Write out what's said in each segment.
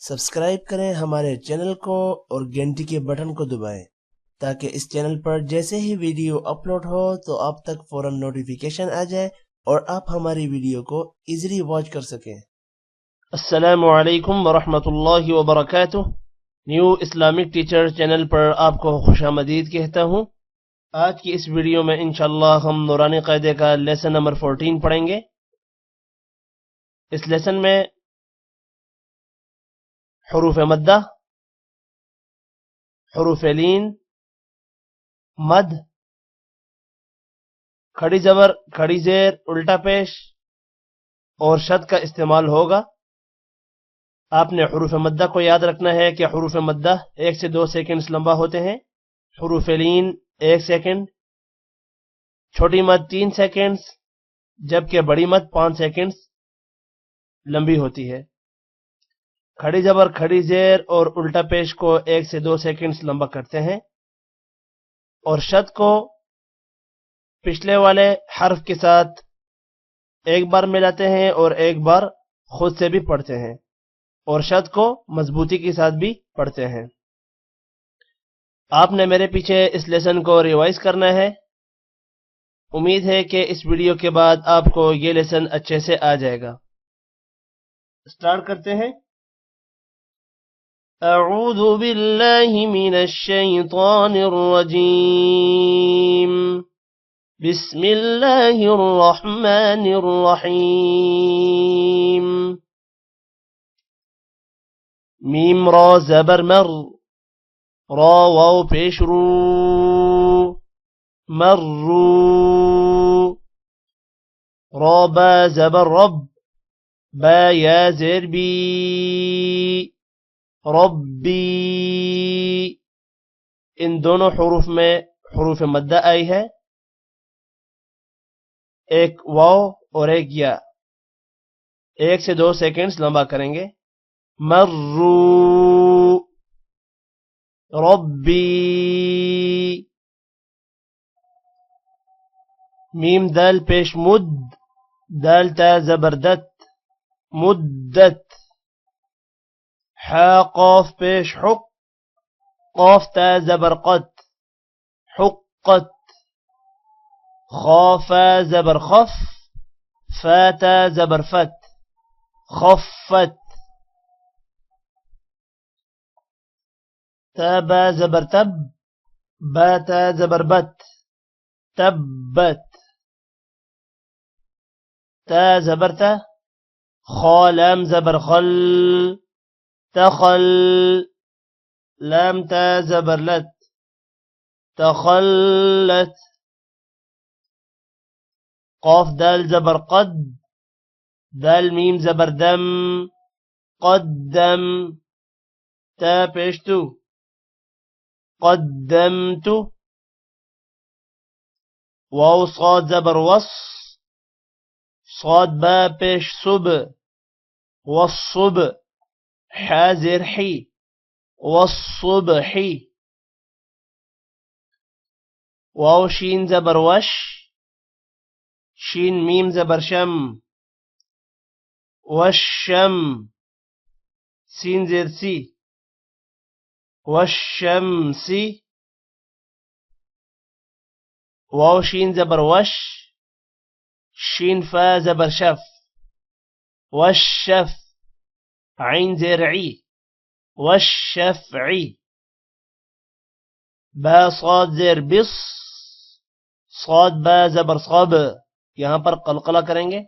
Subscribe करें हमारे channel को और घंटी के बटन को दबाएं ताकि इस चैनल पर जैसे ही वीडियो अपलोड हो तो आप तक फौरन नोटिफिकेशन आ जाए और आप हमारी वीडियो को इजीली वॉच कर सकें। अस्सलामु अलैकुम वरहमतुल्लाहि वबरकातुह। न्यू इस्लामिक टीचर चैनल पर आपको खुशामदीद कहता हूँ। आज की इस वीडियो में इंशाअल्लाह हम नूरानी कायदे का लेसन नंबर 14 पढ़ेंगे। इस लेसन में हुरूफ मद्दा, हुरूफ लीन, मद, खड़ी जबर, खड़ी जेर, उल्टा पेश और शद का इस्तेमाल होगा। आपने हुरूफ मद्दा को याद रखना है कि हुरूफ मद्दा 1 से 2 सेकंड्स लंबा होते हैं, हुरूफ लीन 1 सेकंड, छोटी मद 3 सेकंड्स, जबकि बड़ी मद 5 सेकंड्स लंबी होती है। खड़ी जबर, खड़ी जेर और उल्टा पेश को 1 से 2 सेकंड्स लंबा करते हैं और शद को पिछले वाले हर्फ के साथ एक बार मिलाते हैं और एक बार खुद से भी पढ़ते हैं और शद को मजबूती के साथ भी पढ़ते हैं। आपने मेरे पीछे इस लेसन को रिवाइज करना है। उम्मीद है कि इस वीडियो के बाद आपको ये लेसन अच्छे से आ जाएगा। स्टार्ट करते हैं। अऊज़ु बिल्लाहि मिनश शैतानिर रजीम। बिस्मिल्लाहिर रहमानिर रहीम। मीम रा ज़बर मर, रा वाव पेश रू, मर्रू। रा बा ज़बर रब, बा या ज़ेर बी, रब्बी। इन दोनों हुरूफ में हुरूफ मद्दा आई है, एक वाव और एक या। 1 से 2 सेकंड्स लंबा करेंगे। मर्रू, रब्बी। मीम दाल पेश मुद, दाल ता जबरदत, मुद्दत। हा कौफ पेश हुक, कौफ ता जबरकत, हुक्कत। खौफा जबर खफ, फाता जबर फत, खफत। तबा जबर तब, बाता जबर बत, तब्बत। تا زبر تا، خا لام زبر خل، تخل. لام تا زبر لت، تخلت. قاف دال زبر قد، دال ميم زبر دم، قدم. تا پیشتو، قدمت. واو صاد زبر وص، صاد با پیش صب، والصب. حازر حي، والصبح. واو شين زبر وش، شين ميم زبر شم، والشم. سين زر سي، والشمس. واو شين زبر وش، شين فا زبر شف، والشف. عين زرعي، والشفعي. با صاد زر بص، صاد با زبر صاب. यहां पर कलकला करेंगे।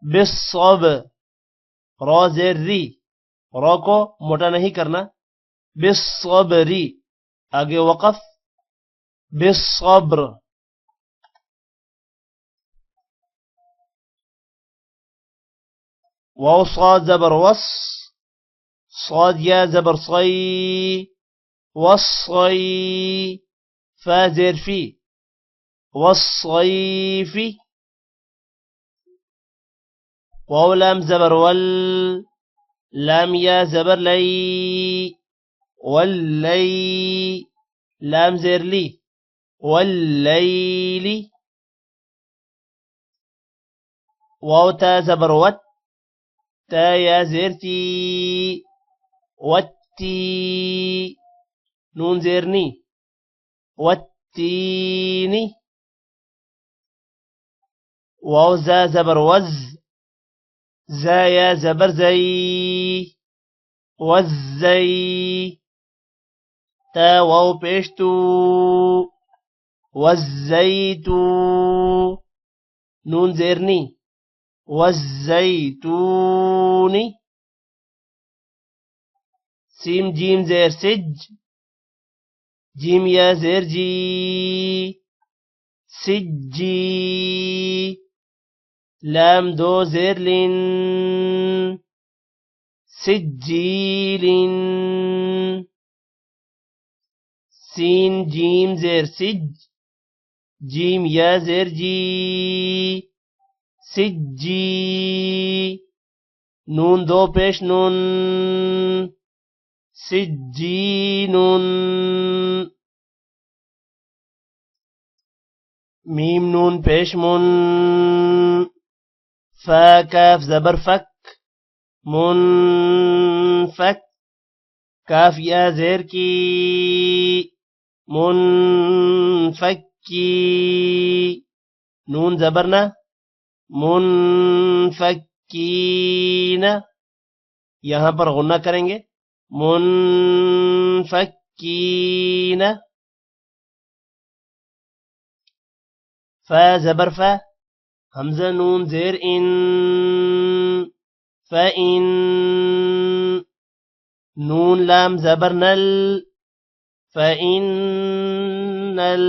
बिस्सब। रा जेर री, रा को मोटा नहीं करना। बिस्सबरी, आगे वक़फ। बिस्सब्र। वाव صاد زبر वस، صاد या زبر صي، والصي. فا زير في، والصيف. واو لام زبر ول، لام يا زبر لي، واللي. لام زير لي، والليل. واو تا زبر وت، تا يا زير تي، वत्ती, नून ज़ेरनी, वत्तीनी। वाव ज़ा ज़बर वज़, ज़ाया ज़बर ज़ई, वज़्ज़ई। ता वाव पेश तू, वज़्ज़ैतू, नून ज़ेरनी, वज़्ज़ैतूनी। सीम जीम ज़ेर सिज, जीम या ज़ेर जी, सिज्जी। लाम दो ज़ेर लिन, सिज्जीलिन। सीन जीम ज़ेर सिज, जीम या ज़ेर जी, सिज्जी। नून दो पेश नून, सिज्जीनुन। मीम नून पेश मुन, फा काफ ज़बर फक, मुनफक। काफ या ज़ेर की, मुनफक्की। नून ज़बर ना, मुनफक्कीना। यहां पर गुन्ना करेंगे, मुनफक्कीना। फा ज़बर फा, हमज़ा नून ज़ेर इन, फ़इन। नून लाम ज़बर नल, फ़इन्नल।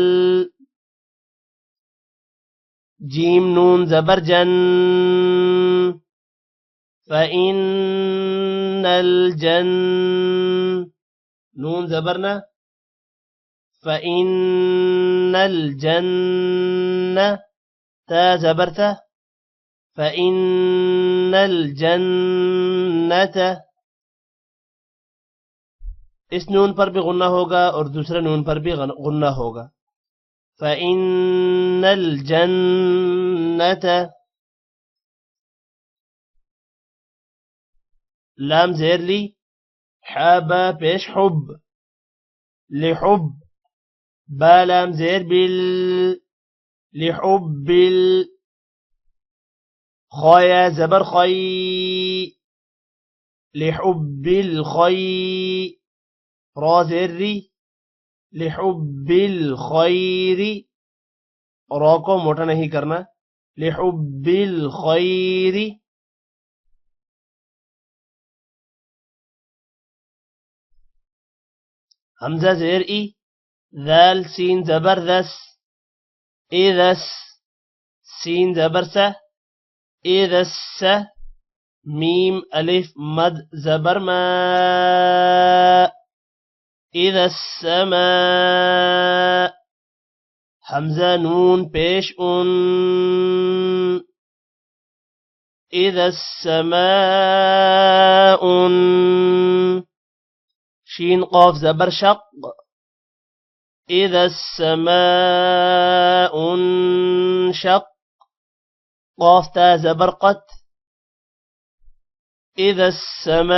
जीम नून ज़बर जन, फ़इन्नल जन। नून ज़बरना, फ़इन्नल जन्ना। تا ज़बरता, फ़इन्नल जन्नत। इस नून पर भी गुन्ना होगा और दूसरे नून पर भी गुन्ना होगा। फ़इन्नल जन्नत। लाम ज़ेर ली, حابة पेश حب، لحب। با لام زير بال، لحب ال। خايا زبر خي، لحب الخي। را زير ري، لحب الخير। را को मोटा नहीं करना، لحب الخير। همزة زير إي، ذال سين زبر ذس، إذس. سين زبر سه، إذس. ميم ألف مد زبر ما، إذا السماء. همزة نون بيش أن، إذا السماء. شين قاف زبر شق، إذا السماء انشق. قاف تا زبر قت، إذا السماء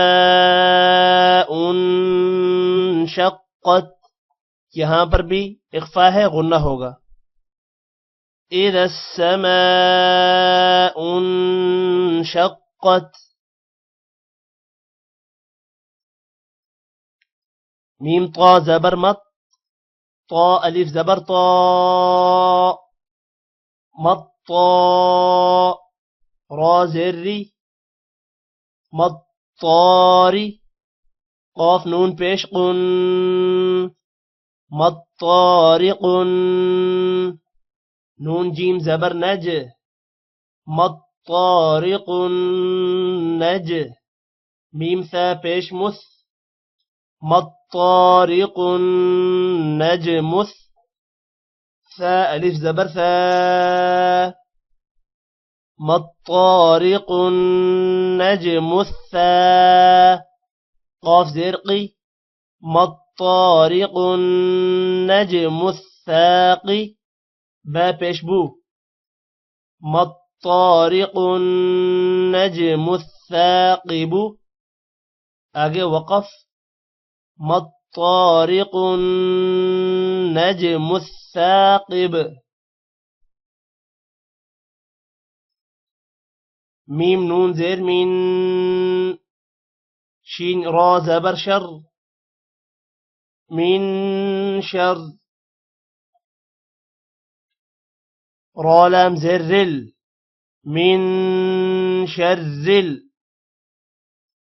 انشقت. यहां पर भी इख्फा है, गुन्ना होगा। إذا السماء انشقت। ميم طا زبر مط، طا ألف زبر طا، مطا. را زري، مطاري. قاف نون بيش قن، مطارق. نون جيم زبر نج، مطارق نج. ميم ثا بيش مث، مطارق نجمث. ثا ألف زبر ثا، مطارق نجمث. قاف زرقي، مطارق نجم الثاقي. با بيشبو، مطارق نجم الثاقب. आगे वक़फ़ मत्तारिक़ुन नजमुस्साक़िब। मीम नून ज़ेर मिन, शीन रा ज़बर शर, मिन शर। रा लाम ज़ेर रिल, मिन शर्रिल।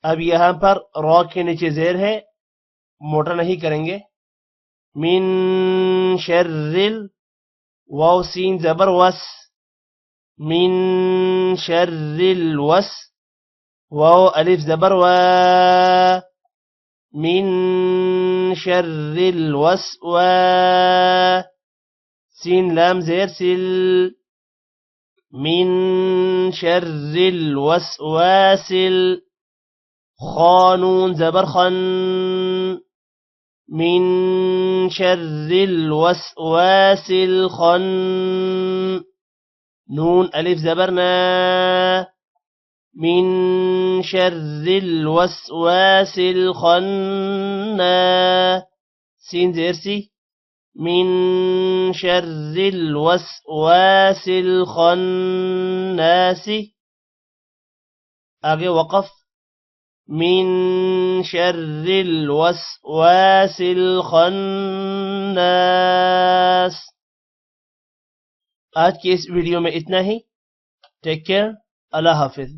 अब यहां पर रा के नीचे ज़ेर है, मोटा नहीं करेंगे। मिन शर्रिल, वाव सीन ज़बर वस, मिन शर्रिल वस। वाव अलिफ ज़बर वा, मिन शर्रिल वस्वा। सीन लाम ज़ेर सिल, मिन शर्रिल वस्वासिल। खानून ज़बर खन, मिन शर्रिल वस्वासिल खन। नून अलिफ ज़बर ना, मिन शर्रिल वस्वासिल खन्नास। सीन ज़ेर सी, मिन शर्रिल वस्वासिल खन्नासी। आगे वक़फ़ मिन शर्रिल वस्वासिल खन्नास। आज की इस वीडियो में इतना ही। टेक केयर, अल्लाह हाफिज।